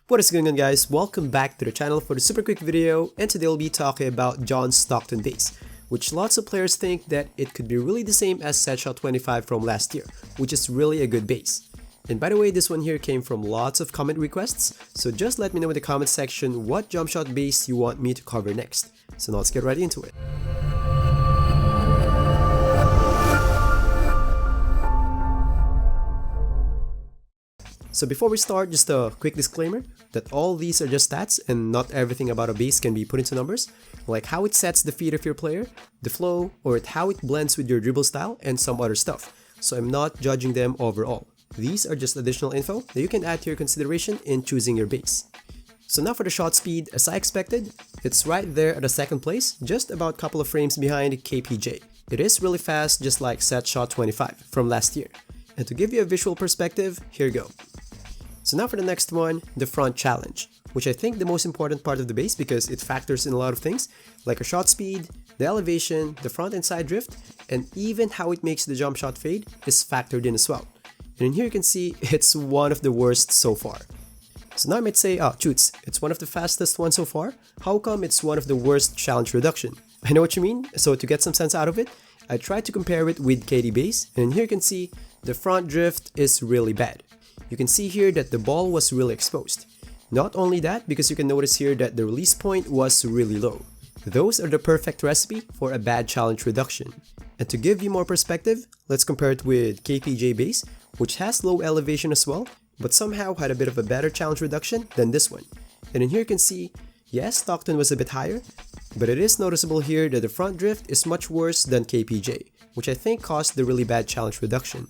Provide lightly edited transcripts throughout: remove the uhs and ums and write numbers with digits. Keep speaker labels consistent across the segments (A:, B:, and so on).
A: What is going on, guys? Welcome back to the channel for the super quick video, and today we'll be talking about JOHN STOCKTON base, which lots of players think that it could be really the same as SETSHOT 25 from last year, which is really a good base. And by the way, this one here came from lots of comment requests, so just let me know in the comment section what jump shot base you want me to cover next. So now let's get right into it. So before we start, just a quick disclaimer that all these are just stats and not everything about a base can be put into numbers, like how it sets the feet of your player, the flow, or how it blends with your dribble style, and some other stuff. So I'm not judging them overall. These are just additional info that you can add to your consideration in choosing your base. So now for the shot speed, as I expected, it's right there at the second place, just about a couple of frames behind KPJ. It is really fast, just like SETSHOT 25 from last year. And to give you a visual perspective, here you go. So now for the next one, the front challenge, which I think the most important part of the base because it factors in a lot of things, like a shot speed, the elevation, the front and side drift, and even how it makes the jump shot fade is factored in as well. And in here you can see it's one of the worst so far. So now I might say, Choots, it's one of the fastest ones so far. How come it's one of the worst challenge reduction? I know what you mean, so to get some sense out of it, I tried to compare it with KD base, and in here you can see the front drift is really bad. You can see here that the ball was really exposed. Not only that, because you can notice here that the release point was really low. Those are the perfect recipe for a bad challenge reduction. And to give you more perspective, let's compare it with KPJ base, which has low elevation as well, but somehow had a bit of a better challenge reduction than this one. And in here you can see, yes, Stockton was a bit higher, but it is noticeable here that the front drift is much worse than KPJ, which I think caused the really bad challenge reduction.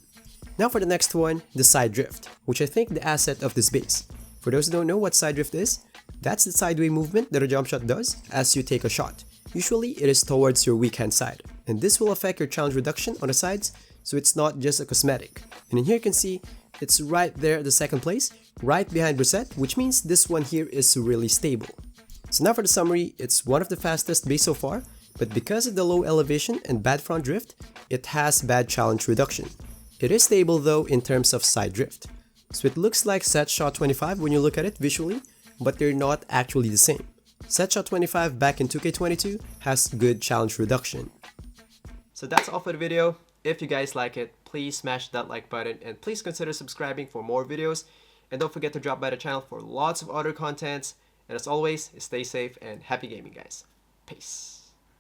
A: Now for the next one, the side drift, which I think the asset of this base. For those who don't know what side drift is, that's the sideway movement that a jump shot does as you take a shot. Usually it is towards your weak hand side, and this will affect your challenge reduction on the sides, so it's not just a cosmetic. And in here you can see, it's right there at the second place, right behind Brissett, which means this one here is really stable. So now for the summary, it's one of the fastest base so far, but because of the low elevation and bad front drift, it has bad challenge reduction. It is stable though in terms of side drift. So it looks like SETSHOT 25 when you look at it visually, but they're not actually the same. SETSHOT 25 back in 2K22 has good challenge reduction. So that's all for the video. If you guys like it, please smash that like button and please consider subscribing for more videos. And don't forget to drop by the channel for lots of other contents. And as always, stay safe and happy gaming, guys. Peace.